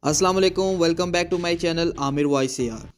अस्सलाम वालेकुम, welcome back to my channel Aamir voice यार।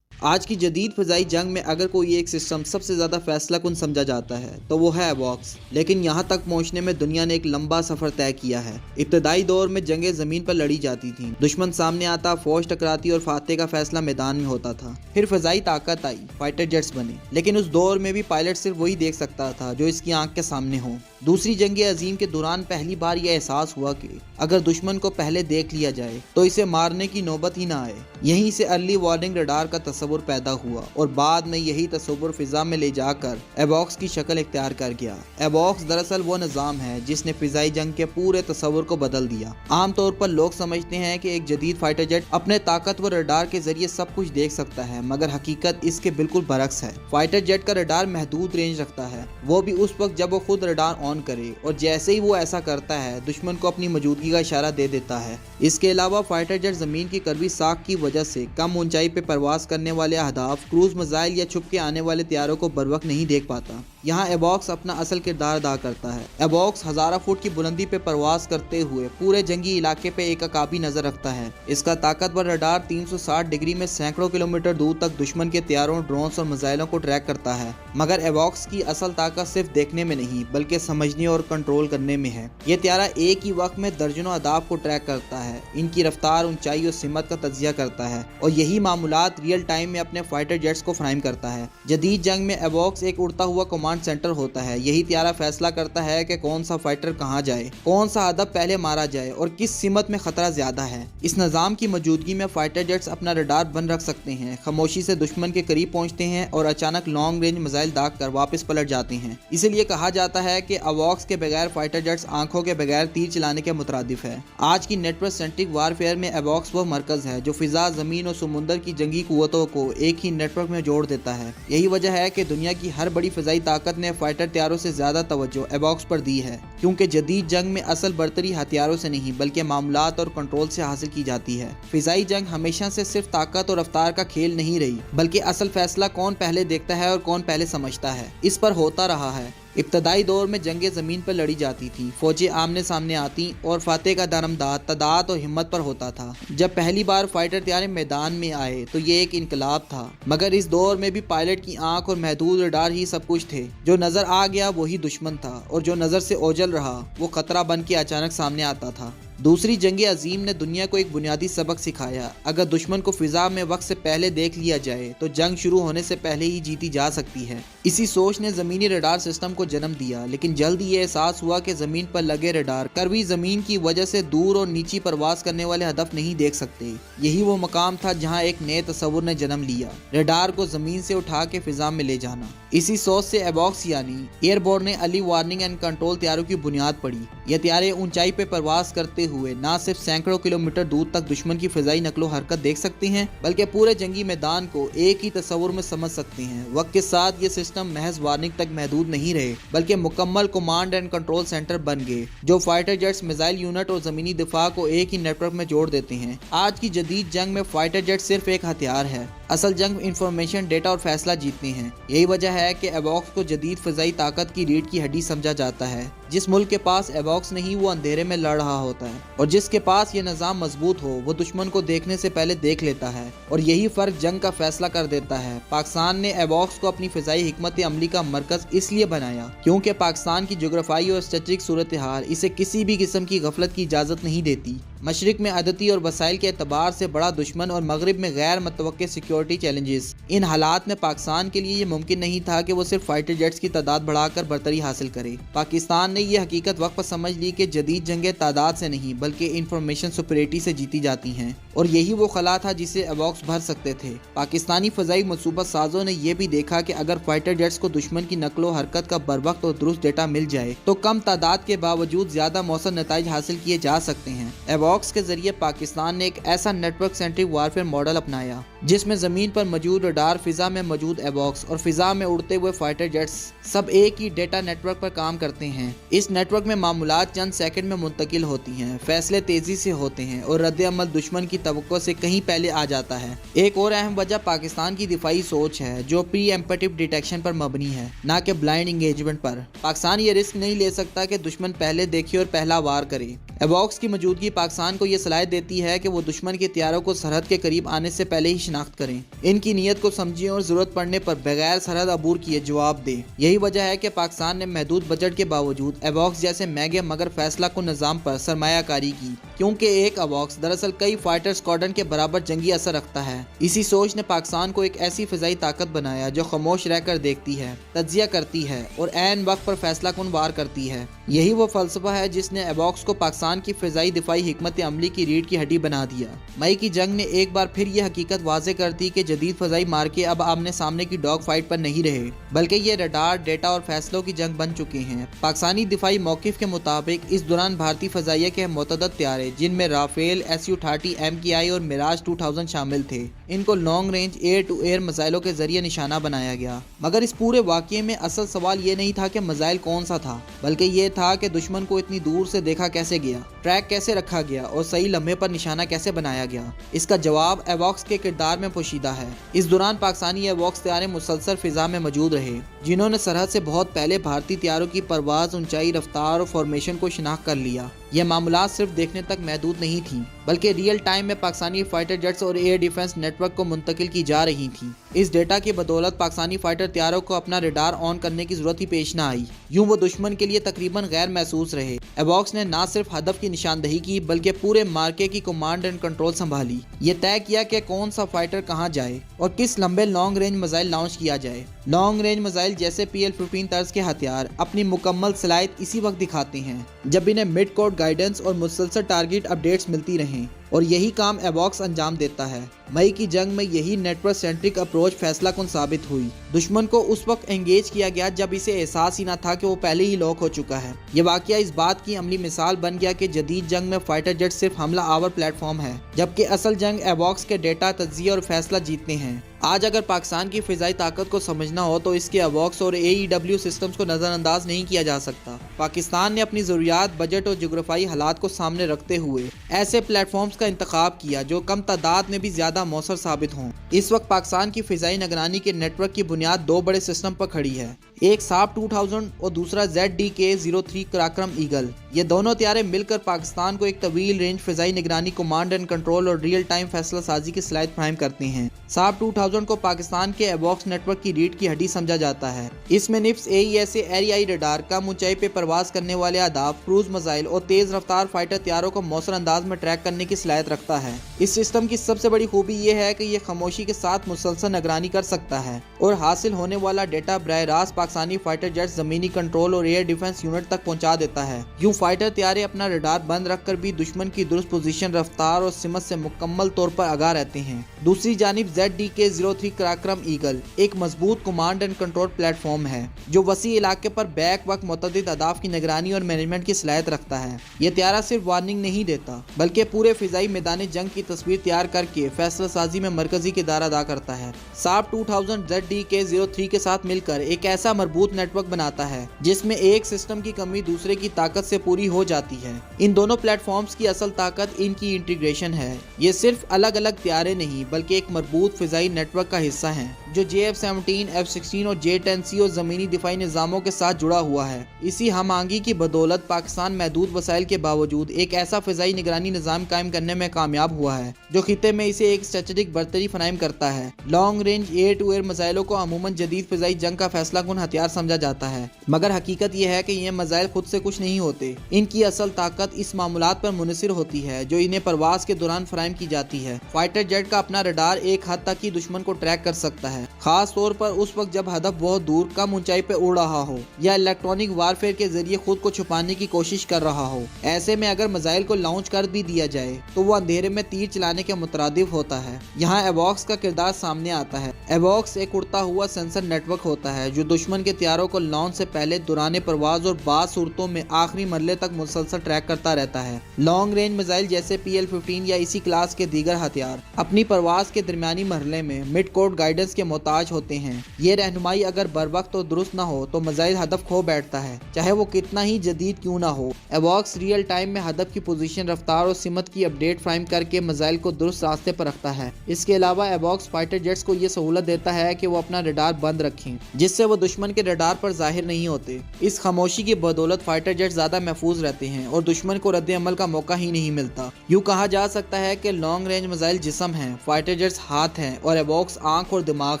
आज की जदीद फ़ज़ाई जंग में अगर कोई एक सिस्टम सबसे ज़्यादा फैसला कुन समझा जाता है तो वो है एवॉक्स। लेकिन यहाँ तक पहुँचने में दुनिया ने एक लंबा सफ़र तय किया है। इब्तदाई दौर में जंगें ज़मीन पर लड़ी जाती थीं, दुश्मन सामने आता, फौज टकराती और फाते का फैसला मैदान में होता था। फिर फ़ज़ाई ताकत आई, फाइटर जेट्स बने, लेकिन उस दौर में भी पायलट सिर्फ वही देख सकता था जो इसकी आंख के सामने हो। दूसरी जंग अजीम के दौरान पहली बार यह एहसास हुआ कि अगर दुश्मन को पहले देख लिया जाए तो इसे मारने की नौबत ही ना आए। यहीं से अर्ली वार्निंग रडार का तस्वुर पैदा हुआ और बाद में यही तस्वुर फिजा में ले जाकर एवॉक्स की शक्ल इख्तियार कर गया। एवॉक्स दरअसल वो निज़ाम है जिसने फिजाई जंग के पूरे तस्वुर को बदल दिया। आमतौर पर लोग समझते हैं कि एक जदीद फाइटर जेट अपने ताकतवर रडार के जरिए सब कुछ देख सकता है, मगर हकीकत इसके बिल्कुल बरक्स है। फाइटर जेट का रडार महदूद रेंज रखता है, वो भी उस वक्त जब वो खुद रडार ऑन करे, और जैसे ही वो ऐसा करता है दुश्मन को अपनी मौजूदगी का इशारा दे देता है। इसके अलावा फाइटर जेट जमीन की करवी साख की वजह से कम ऊंचाई पे परवास करने वाले अहदाफ, क्रूज मिसाइल या छुप के आने वाले तैयारों को बरवक्त नहीं देख पाता। यहाँ एवॉक्स अपना असल किरदार अदा करता है। एवॉक्स हज़ारों फुट की बुलंदी पे परवास करते हुए पूरे जंगी इलाके पे एक अकाबी नजर रखता है। इसका ताकतवर रडार 360 डिग्री में सैकड़ों किलोमीटर दूर तक दुश्मन के तैयारों, ड्रोन्स और मिसाइलों को ट्रैक करता है। मगर एवॉक्स की असल ताकत सिर्फ देखने में नहीं बल्कि समझने और कंट्रोल करने में है। ये त्यारा एक ही वक्त में दर्जनों अहदाफ को ट्रैक करता है, इनकी रफ्तार, ऊंचाई और सिमत का तज्जिया करता है और यही मामूलात रियल टाइम में अपने फाइटर जेट्स को फराहम करता है। जदीद जंग में एवॉक्स एक उड़ता हुआ कमांड सेंटर होता है। यही त्यारा फैसला करता है कि कौन सा फाइटर कहां जाए, कौन सा हदफ पहले मारा जाए और किस सिमत में खतरा ज्यादा है। इस निजाम की मौजूदगी में फाइटर जेट्स अपना रडार बंद रख सकते हैं, खामोशी से दुश्मन के करीब पहुंचते हैं और अचानक लॉन्ग रेंज मिसाइल दाग कर वापस पलट जाते हैं। इसीलिए कहा जाता है कि एवॉक्स के बगैर फाइटर जेट्स आंखों के बगैर तीर चलाने के मुतरादिफ है। आज की नेटवर्क सेंट्रिक वारफेयर में एवॉक्स वो मरकज है जो फिजा, जमीन और समुंदर की जंगी कुव्वतों को एक ही नेटवर्क में जोड़ देता है। यही वजह है कि दुनिया की हर बड़ी फिजाई ताकत ने फाइटर हथियारों से ज्यादा तवज्जो एवॉक्स पर दी है, क्योंकि जदीद जंग में असल बर्तरी हथियारों से नहीं बल्कि मामलात और कंट्रोल से हासिल की जाती है। फिजाई जंग हमेशा से सिर्फ ताकत और रफ्तार का खेल नहीं रही, बल्कि असल फैसला कौन पहले देखता है और कौन पहले समझता है, इस पर होता रहा है। इब्तदाई दौर में जंगें ज़मीन पर लड़ी जाती थी, फौजें आमने सामने आती और फाते का दारमदाद तादाद और हिम्मत पर होता था। जब पहली बार फाइटर तैयारे मैदान में आए तो ये एक इनकलाब था, मगर इस दौर में भी पायलट की आंख और महदूद रडार ही सब कुछ थे। जो नज़र आ गया वही दुश्मन था और जो नज़र से ओझल रहा वो खतरा बन के अचानक सामने आता था। दूसरी जंग अजीम ने दुनिया को एक बुनियादी सबक सिखाया। अगर दुश्मन को फिजा में वक्त से पहले देख लिया जाए तो जंग शुरू होने से पहले ही जीती जा सकती है। इसी सोच ने ज़मीनी रडार सिस्टम को जन्म दिया, लेकिन जल्द ही एहसास हुआ कि ज़मीन पर लगे रडार करवी ज़मीन की वजह से दूर और नीची परवास करने वाले हदफ नहीं देख सकते। यही वो मकाम था जहाँ एक नए तस्वुर ने जन्म लिया, रडार को ज़मीन से उठा के फिजा में ले जाना। इसी सोच से एवॉक्स यानी एयरबोर्न ने अर्ली वार्निंग एंड कंट्रोल तैयारों की बुनियाद पड़ी। यह तैयारे ऊंचाई पे परवास करते हुए ना सिर्फ सैकड़ों किलोमीटर दूर तक दुश्मन की फिजाई नकलो हरकत देख सकते हैं, बल्कि पूरे जंगी मैदान को एक ही तस्वुर में समझ सकते हैं। वक्त के साथ ये सिस्टम महज वार्निंग तक महदूद नहीं रहे, बल्कि मुकम्मल कमांड एंड कंट्रोल सेंटर बन गए, जो फाइटर जेट्स, मिसाइल यूनिट और जमीनी दिफा को एक ही नेटवर्क में जोड़ देते हैं। आज की जदीद जंग में फाइटर जेट सिर्फ एक हथियार है, असल जंग इंफॉर्मेशन, डेटा और फैसला जीतते हैं। यही वजह है कि एवॉक्स को जदीद फिजाई ताकत की रीढ़ की हड्डी समझा जाता है। जिस मुल्क के पास एवॉक्स नहीं वो अंधेरे में लड़ रहा होता है, और जिसके पास ये निज़ाम मजबूत हो वो दुश्मन को देखने से पहले देख लेता है, और यही फ़र्क जंग का फैसला कर देता है। पाकिस्तान ने एवॉक्स को अपनी फिजाई हिकमत अमली का मरकज इसलिए बनाया क्योंकि पाकिस्तान की जोग्राफाई और स्ट्रेटेजिक सूरत हाल इसे किसी भी किस्म की गफलत की इजाज़त नहीं देती। मशरिक में अदती और वसाइल के एतबार से बड़ा दुश्मन और मगरिब में गैर मुतवक्के सिक्योरिटी चैलेंजेस। इन हालात में पाकिस्तान के लिए ये मुमकिन नहीं था कि वो सिर्फ फाइटर जेट्स की तादाद बढ़ाकर बरतरी हासिल करे। पाकिस्तान ने यह हकीकत वक्त पर समझ ली कि जदीद जंगें तादाद से नहीं बल्कि इंफॉर्मेशन सुपरियरिटी से जीती जाती हैं, और यही वो खला था जिसे एवॉक्स भर सकते थे। पाकिस्तानी फजाई मनसूबा साजों ने यह भी देखा कि अगर फाइटर जेट्स को दुश्मन की नकलो हरकत का बरवक्त और दुरुस्त डेटा मिल जाए तो कम तादाद के बावजूद ज्यादा मौसर नताइज हासिल किए जा सकते हैं। एवॉक्स के जरिए पाकिस्तान ने एक ऐसा नेटवर्क सेंट्रिक वारफेयर मॉडल अपनाया जिसमें जमीन पर मौजूद रडार, फिजा में मौजूद एवॉक्स और फिजा में उड़ते हुए फाइटर जेट्स सब एक ही डेटा नेटवर्क पर काम करते हैं। इस नेटवर्क में मामूलात चंद सेकंड में मुंतकिल होती हैं, फैसले तेजी से होते हैं और रद्द अमल दुश्मन की तवक्को से कहीं पहले आ जाता है। एक और अहम वजह पाकिस्तान की दिफाई सोच है जो प्री एम्पेटिव डिटेक्शन पर मबनी है, ना कि ब्लाइंड इंगेजमेंट पर। पाकिस्तान ये रिस्क नहीं ले सकता कि दुश्मन पहले देखे और पहला वार करे। एवॉक्स की मौजूदगी पाकिस्तान को ये सलाहियत देती है कि वो दुश्मन के हथियारों को सरहद के करीब आने से पहले ही शिनाख्त करें, इनकी नीयत को समझें और ज़रूरत पड़ने पर बगैर सरहद अबूर किए जवाब दें। यही वजह है कि पाकिस्तान ने महदूद बजट के बावजूद एवॉक्स जैसे महंगे मगर फैसला कुन निज़ाम पर सरमायाकारी की, क्योंकि एक एवॉक्स दरअसल कई फाइटर स्क्वाड्रन के बराबर जंगी असर रखता है। इसी सोच ने पाकिस्तान को एक ऐसी फ़िज़ाई ताकत बनाया जो खामोश रहकर देखती है, तज्जिया करती है और ऐन वक्त पर फैसला कुन वार करती है। यही वो फलसफा है जिसने एवॉक्स को पाकिस्तान की फ़िज़ाई दिफाई हिकमत अमली की रीढ़ की हड्डी बना दिया। मई की जंग ने एक बार फिर यह हकीकत वाज़े कर दी कि जदीद फ़िज़ाई मार्के अब आमने सामने की डॉग फाइट पर नहीं रहे, बल्कि ये रडार, डेटा और फैसलों की जंग बन चुके हैं। पाकिस्तानी दिफाई मौक़िफ़ के मुताबिक इस दौरान भारतीय फ़ज़ाइया के मुतअद्दिद तैयारे, जिनमें राफेल, SU-30 MKI और मिराज 2000 शामिल थे, इनको long range air to air मिसाइलों के जरिए निशाना बनाया गया। मगर इस पूरे वाक़ये में असल सवाल ये नहीं था कि मिसाइल कौन सा था, बल्कि ये था कि दुश्मन को इतनी दूर से देखा कैसे गया, ट्रैक कैसे रखा गया और सही लम्हे पर निशाना कैसे बनाया गया। इसका जवाब एवॉक्स के किरदार में पोशीदा है। इस दौरान पाकिस्तानी एवॉक्स तैयारे मुसलसल फिजा में मौजूद रहे, जिन्होंने सरहद से बहुत पहले भारतीय तैयारों की परवाज़, ऊंचाई, रफ्तार और फॉर्मेशन को शिनाख्त कर लिया। यह मामलात सिर्फ देखने तक महदूद नहीं थी, बल्कि रियल टाइम में पाकिस्तानी फाइटर जेट्स और एयर डिफेंस नेटवर्क को मुंतकिल की जा रही थी। इस डेटा की बदौलत पाकिस्तानी फाइटर तैयारों को अपना रडार ऑन करने की जरूरत ही पेश न आई। यूं वो दुश्मन के लिए तकरीबन गैर महसूस रहे। एवॉक्स ने न सिर्फ हदफ की निशानदही की, बल्कि पूरे मार्के की कमांड एंड कंट्रोल संभाली। ये तय किया कि कौन सा फाइटर कहाँ जाए और किस लंबे लॉन्ग रेंज मिसाइल लॉन्च किया जाए। लॉन्ग रेंज मिसाइल जैसे PL-15 तर्ज के हथियार अपनी मुकम्मल सलाहियत इसी वक्त दिखाते हैं जब इन्हें मिड कोर्ट गाइडेंस और मुसलसल टारगेट अपडेट्स मिलती रहें, और यही काम एवॉक्स अंजाम देता है। मई की जंग में यही नेटवर्क सेंट्रिक अप्रोच फैसला कुन साबित हुई। दुश्मन को उस वक्त एंगेज किया गया जब इसे एहसास ही ना था कि वो पहले ही लॉक हो चुका है। ये वाकया इस बात की अमली मिसाल बन गया कि जदीद जंग में फाइटर जेट सिर्फ हमला आवर प्लेटफॉर्म है, जबकि असल जंग एवॉक्स के डेटा, तज्जिया और फैसला जीतने हैं। आज अगर पाकिस्तान की फ़िज़ाई ताकत को समझना हो तो इसके एवॉक्स और AEW सिस्टम्स को नज़रअंदाज नहीं किया जा सकता। पाकिस्तान ने अपनी ज़रूरियात, बजट और जोग्राफाई हालात को सामने रखते हुए ऐसे प्लेटफॉर्म्स का इंतखाब किया जो कम तादाद में भी ज़्यादा मौसर साबित हों। इस वक्त पाकिस्तान की फ़िज़ाई निगरानी के नेटवर्क की बुनियाद दो बड़े सिस्टम पर खड़ी है, एक साब 2000 और दूसरा ZDK-03 पराक्रम ईगल। ये दोनों तैयारे मिलकर पाकिस्तान को एक तवील रेंज फ़िज़ाई निगरानी, कमांड एंड कंट्रोल और रियल टाइम फैसला साजी की सलाहियत फराहम करते हैं। साब 2000 को पाकिस्तान के एवॉक्स नेटवर्क की रीढ़ की हड्डी समझा जाता है। इसमें निफ्स AESA एरियाई रडार, कम ऊंचाई पे परवाज करने वाले आदाफ, क्रूज मिसाइल और तेज रफ्तार फाइटर तैयारों को मौसर अंदाज में ट्रैक करने की सलाहियत रखता है। इस सिस्टम की सबसे बड़ी खूबी यह है कि यह खामोशी के साथ मुसलसल निगरानी कर सकता है और हासिल होने वाला डेटा बराह रास्त पाकिस्तानी फाइटर जेट, जमीनी कंट्रोल और एयर डिफेंस यूनिट तक पहुंचा देता है। यूं फाइटर तैयारे अपना रडार बंद रखकर भी दुश्मन की दुरुस्त पोजीशन, रफ्तार और सिमत से मुकम्मल तौर पर आगाह रहते हैं। दूसरी जानिब ZDK-03 पराक्रम ईगल एक मजबूत कमांड एंड कंट्रोल प्लेटफॉर्म है जो वसी इलाके पर बैक वक्त मुतअद्दिद अहदाफ की निगरानी और मैनेजमेंट की सलाहियत रखता है। यह तैयारा सिर्फ वार्निंग नहीं देता, बल्कि पूरे फिजाई मैदान जंग की तस्वीर तैयार करके फैसला साजी में मरकजी किरदार अदा करता है। साब 2000 ZDK-03 के साथ मिलकर एक ऐसा मजबूत नेटवर्क बनाता है जिसमें एक सिस्टम की कमी दूसरे की ताकत से पूरी हो जाती है। इन दोनों प्लेटफॉर्म्स की असल ताकत इनकी इंटीग्रेशन है। ये सिर्फ अलग अलग तैयारे नहीं, बल्कि एक मजबूत फिजाई नेटवर्क का हिस्सा हैं जो JF-17, F-16 और J-10C और ज़मीनी दिफाई निज़ामों के साथ जुड़ा हुआ है। इसी हम आंगी की बदौलत पाकिस्तान महदूद वसाइल के बावजूद एक ऐसा फिजाई निगरानी निज़ाम कायम करने में कामयाब हुआ है जो खिते में इसे एक स्ट्रेटेजिक बरतरी फराहम करता है। Long range air to air मिसाइलों को अमूमन जदीद फिजाई जंग का फैसला कुन हथियार समझा जाता है, मगर हकीकत यह है कि ये मिसाइल खुद से कुछ नहीं होते। इनकी असल ताकत इस मामूलात पर मुनसिर होती है जो इन्हें परवाज के दौरान फराहम की जाती है। फाइटर जेट का अपना रडार एक हद तक ही दुश्मन को ट्रैक कर सकता है, खास तौर पर उस वक्त जब हदफ बहुत दूर, कम ऊंचाई पे उड़ रहा हो या इलेक्ट्रॉनिक वारफेयर के जरिए खुद को छुपाने की कोशिश कर रहा हो। ऐसे में अगर मिसाइल को लॉन्च कर भी दिया जाए तो वो अंधेरे में तीर चलाने के मुतरादिफ होता है। यहाँ एवॉक्स का किरदार सामने आता है। एवॉक्स एक उड़ता हुआ सेंसर नेटवर्क होता है जो दुश्मन के तैयारों को लॉन्च से पहले, दौरान परवाज और बाज़ सूरतों में आखिरी मरले तक मुसलसल ट्रैक करता रहता है। लॉन्ग रेंज मिसाइल जैसे PL-15 या इसी क्लास के दीगर हथियार अपनी परवाज के दरमियानी मरहले में मिड कोर्ट गाइडेंस के मोहताज होते हैं। ये रहनुमाई अगर बर वक्त और दुरुस्त ना हो तो मिसाइल हदफ खो बैठता है, चाहे वो कितना ही जदीद क्यों ना हो। एवॉक्स रियल टाइम में हदफ की पोजीशन, रफ्तार और सिमत की अपडेट फ्राहम करके मिसाइल को दुरुस्त रास्ते पर रखता है। इसके अलावा एवॉक्स फाइटर जेट्स को ये सहूलत देता है कि वो अपना रडार बंद रखें, जिससे वो दुश्मन के रडार पर जाहिर नहीं होते। इस खामोशी की बदौलत फाइटर जेट ज्यादा महफूज रहते हैं और दुश्मन को रद्द अमल का मौका ही नहीं मिलता। यूँ कहा जा सकता है कि लॉन्ग रेंज मिसाइल जिस्म हैं, फाइटर जेट्स हाथ हैं और एवॉक्स आंख और दिमाग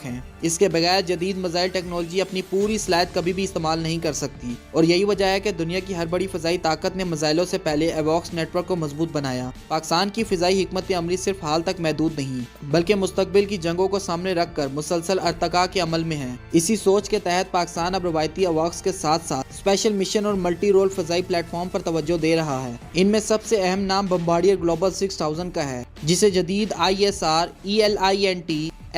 हैं। इसके बगैर जदीद मिसाइल टेक्नोलॉजी अपनी पूरी सलाहियत कभी भी इस्तेमाल नहीं कर सकती, और यही वजह है कि दुनिया की हर बड़ी फ़िज़ाई ताकत ने मिसाइलों से पहले एवॉक्स नेटवर्क को मजबूत बनाया। पाकिस्तान की फ़िज़ाई हिकमत अमली सिर्फ हाल तक महदूद नहीं, बल्कि मुस्तकबिल की जंगों को सामने रख कर मुसलसल अर्तका के अमल में है। इसी सोच के तहत पाकिस्तान अब रवायती एवॉक्स के साथ साथ स्पेशल मिशन और मल्टी रोल फ़िज़ाई प्लेटफॉर्म पर तवज्जो दे रहा है। इनमें सबसे अहम नाम बम्बार्डियर ग्लोबल 6000 का है, जिसे जदीद ISR, ELINT,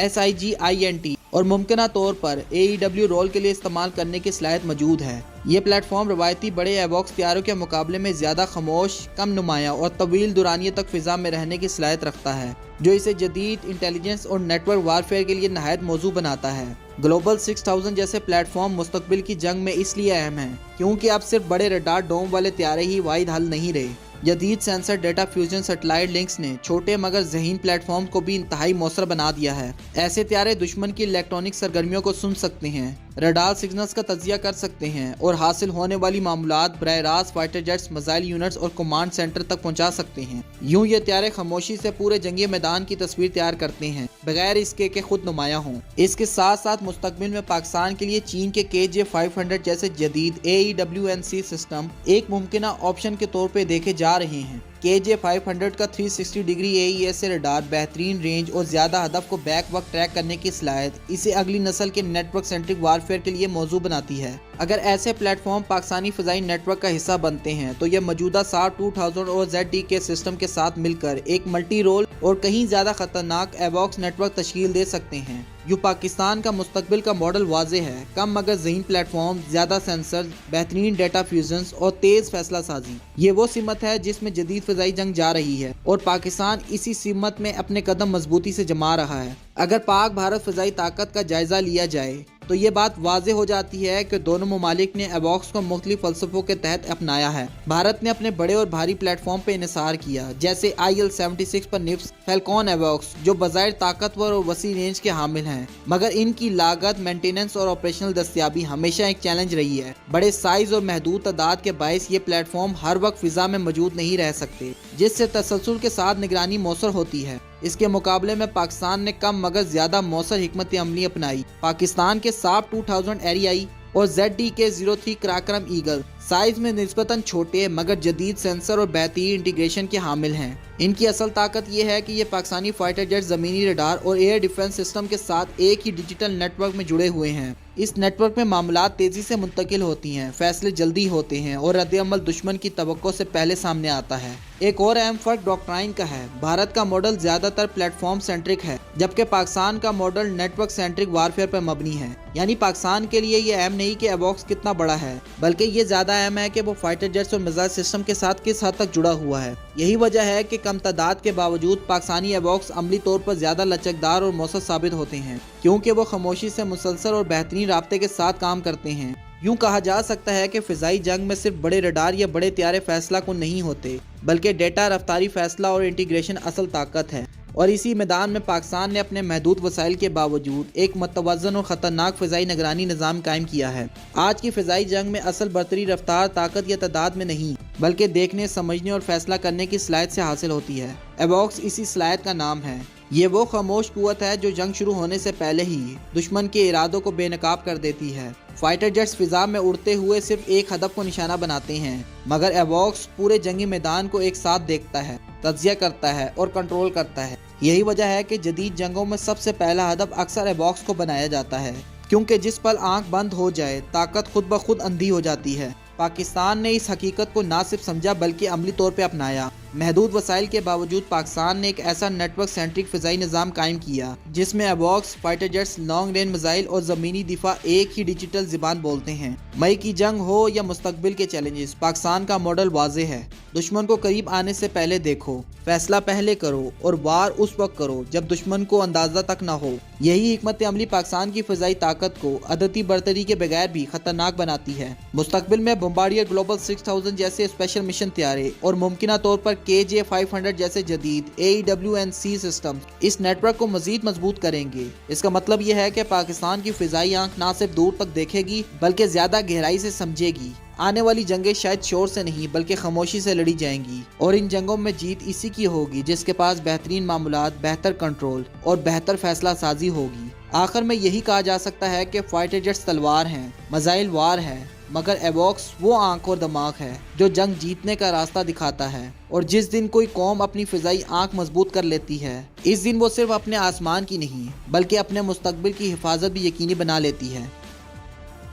SIGINT और मुमकिना तौर पर AEW रोल के लिए इस्तेमाल करने की सलाहियत मौजूद है। ये प्लेटफॉर्म रवायती बड़े एवॉक्स तैयारों के मुकाबले में ज़्यादा खामोश, कम नुमाया और तवील दुरानिये तक फ़िज़ा में रहने की सलाहियत रखता है, जो इसे जदीद इंटेलिजेंस और नेटवर्क वारफेयर के लिए नहायत मौजू बनाता है। ग्लोबल 6000 जैसे प्लेटफॉर्म मुस्तकबिल की जंग में इसलिए अहम है क्योंकि अब सिर्फ बड़े रडार डोम वाले त्यारे ही वाहिद हल नहीं रहे। जदीद sensor data fusion satellite links ने छोटे मगर ज़हीन प्लेटफॉर्म को भी इंतहाई मौसर बना दिया है। ऐसे त्यारे दुश्मन की इलेक्ट्रॉनिक सरगर्मियों को सुन सकते हैं, रडार सिग्नल्स का तजिया कर सकते हैं और हासिल होने वाली मामूलात बराह रास्त फाइटर जेट्स, मिसाइल यूनिट्स और कमांड सेंटर तक पहुंचा सकते हैं। यूं ये त्यारे खामोशी से पूरे जंगी मैदान की तस्वीर तैयार करते हैं, बगैर इसके कि खुद नुमाया हों। इसके साथ साथ मुस्तकबिल में पाकिस्तान के लिए चीन के KJ-500 जैसे जदीद AEWNC सिस्टम एक मुमकिन ऑप्शन के तौर पर देखे जा रहे हैं। KJ-500 का 360 डिग्री AES से रडार, बेहतरीन रेंज और ज़्यादा हदफ को बैक वक्त ट्रैक करने की सलाहियत इसे अगली नस्ल के नेटवर्क सेंट्रिक वारफेयर के लिए मौजू बनाती है। अगर ऐसे प्लेटफॉर्म पाकिस्तानी फ़िज़ाई नेटवर्क का हिस्सा बनते हैं तो यह मौजूदा SAR 2000 और ZD के सिस्टम के साथ मिलकर एक मल्टी रोल और कहीं ज़्यादा ख़तरनाक एवॉक्स नेटवर्क तश्कील दे सकते हैं। यूँ पाकिस्तान का मुस्तकबिल का मॉडल वाज़े है, कम मगर ज़हीन प्लेटफॉर्म, ज़्यादा सेंसर, बेहतरीन डेटा फ्यूजन्स और तेज़ फैसला साजी। ये वो सिमत है जिसमें जदीद फ़िज़ाई जंग जा रही है और पाकिस्तान इसी सिमत में अपने कदम मजबूती से जमा रहा है। अगर पाक भारत फ़िज़ाई ताकत का जायज़ा लिया जाए तो ये बात वाज़े हो जाती है कि दोनों ममालिक ने एवॉक्स को मुख्तलिफ फ़लसफ़ों के तहत अपनाया है। भारत ने अपने बड़े और भारी प्लेटफॉर्म पर इन्हिसार किया, जैसे IL-76 पर निप्स, फैल्कॉन एवॉक्स, जो बज़ाहिर ताकतवर और वसी रेंज के हामिल हैं, मगर इनकी लागत, मेंटेनेंस और ऑपरेशनल दस्तियाबी हमेशा एक चैलेंज रही है। बड़े साइज़ और महदूद तादाद के बायस ये प्लेटफॉर्म हर वक्त फ़िज़ा में मौजूद नहीं रह सकते, जिससे तसलसल के साथ निगरानी मौसर होती है। इसके मुकाबले में पाकिस्तान ने कम मगर ज़्यादा मौसर हिकमत अमली अपनाई। पाकिस्तान के SAR 2000 एरियाई और ZD के 03 कराक्रम ईगल साइज में निस्बतन छोटे मगर जदीद सेंसर और बेहतरीन इंटीग्रेशन के हामिल हैं। इनकी असल ताकत यह है कि ये पाकिस्तानी फाइटर जेट ज़मीनी रडार और एयर डिफेंस सिस्टम के साथ एक ही डिजिटल नेटवर्क में जुड़े हुए हैं। इस नेटवर्क में मामलात तेज़ी से मुंतकिल होती हैं, फैसले जल्दी होते हैं और रद्द-ए-अमल दुश्मन की तवक्को से पहले सामने आता है। एक और अहम फ़र्क डॉक्ट्राइन का है। भारत का मॉडल ज़्यादातर प्लेटफॉर्म सेंट्रिक है, जबकि पाकिस्तान का मॉडल नेटवर्क सेंट्रिक वारफेयर पर मबनी है। यानी पाकिस्तान के लिए ये अहम नहीं कि एवॉक्स कितना बड़ा है, बल्कि ये ज़्यादा अहम है कि वो फाइटर जेट्स और मिसाइल सिस्टम के साथ किस हद तक जुड़ा हुआ है। यही वजह है कि कम तादाद के बावजूद पाकिस्तानी एवॉक्स अमली तौर पर ज़्यादा लचकदार और मौसर साबित होते हैं, क्योंकि वो खामोशी से मुसलसल और बेहतरीन राब्ते के साथ काम करते हैं। यूँ कहा जा सकता है कि फ़िज़ाई जंग में सिर्फ बड़े रडार या बड़े त्यारे फैसला को नहीं होते, बल्कि डेटा, रफ्तारी, फैसला और इंटीग्रेशन असल ताकत है। और इसी मैदान में पाकिस्तान ने अपने महदूद वसाइल के बावजूद एक मतवज़न और ख़तरनाक फ़िज़ाई निगरानी निज़ाम कायम किया है। आज की फ़िज़ाई जंग में असल बरतरी रफ्तार, ताकत या तादाद में नहीं, बल्कि देखने, समझने और फैसला करने की सलाहियत से हासिल होती है। एवॉक्स इसी सलाहियत का नाम है। ये वो खामोश कुव्वत है जो जंग शुरू होने से पहले ही दुश्मन के इरादों को बेनकाब कर देती है। फाइटर जेट्स फिजा में उड़ते हुए सिर्फ एक हदफ को निशाना बनाते हैं, मगर एवॉक्स पूरे जंगी मैदान को एक साथ देखता है, तज्जिया करता है और कंट्रोल करता है। यही वजह है कि जदीद जंगों में सबसे पहला हदफ अक्सर एवॉक्स को बनाया जाता है, क्योंकि जिस पल आंख बंद हो जाए ताकत खुद ब खुद अंधी हो जाती है। पाकिस्तान ने इस हकीकत को ना सिर्फ समझा बल्कि अमली तौर पर अपनाया। महदूद वसाइल के बावजूद पाकिस्तान ने एक ऐसा नेटवर्क सेंट्रिक फ़िज़ाई निज़ाम कायम किया जिसमें एवॉक्स, fighter jets, long range missile और ज़मीनी दिफा एक ही डिजिटल ज़बान बोलते हैं। मई की जंग हो या मुस्तकबिल के चैलेंजेस, पाकिस्तान का मॉडल वाज़ेह है। दुश्मन को करीब आने से पहले देखो, फैसला पहले करो और वार उस वक्त करो जब दुश्मन को अंदाजा तक ना हो। यही हिकमत अमली पाकिस्तान की फ़िज़ाई ताकत को अदती बरतरी के बगैर भी खतरनाक बनाती है। मुस्तकबिल में बम्बार्डियर ग्लोबल 6000 जैसे स्पेशल मिशन तैयारे और मुमकिना तौर पर KJ-500 जैसे जदीद AEW&C सिस्टम इस नेटवर्क को मजीद मजबूत करेंगे। इसका मतलब यह है कि पाकिस्तान की फ़िज़ाई आंख ना सिर्फ दूर तक देखेगी बल्कि ज़्यादा गहराई से समझेगी। आने वाली जंगें शायद शोर से नहीं बल्कि खामोशी से लड़ी जाएंगी और इन जंगों में जीत इसी की होगी जिसके पास बेहतरीन मामूलात, बेहतर कंट्रोल और बेहतर फैसला साजी होगी। आखिर में यही कहा जा सकता है कि फाइटर जेट्स तलवार हैं, मिसाइल वार है, मगर एवॉक्स वो आंख और दिमाग है जो जंग जीतने का रास्ता दिखाता है। और जिस दिन कोई कौम अपनी फ़िज़ाई आंख मजबूत कर लेती है, इस दिन वो सिर्फ अपने आसमान की नहीं बल्कि अपने मुस्तकबिल की हिफाजत भी यकीनी बना लेती है।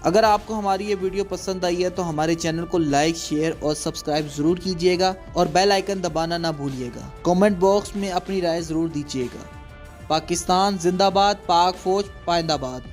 अगर आपको हमारी ये वीडियो पसंद आई है तो हमारे चैनल को लाइक, शेयर और सब्सक्राइब ज़रूर कीजिएगा और बेल आइकन दबाना ना भूलिएगा। कमेंट बॉक्स में अपनी राय ज़रूर दीजिएगा। पाकिस्तान जिंदाबाद, पाक फ़ौज पाइंदाबाद।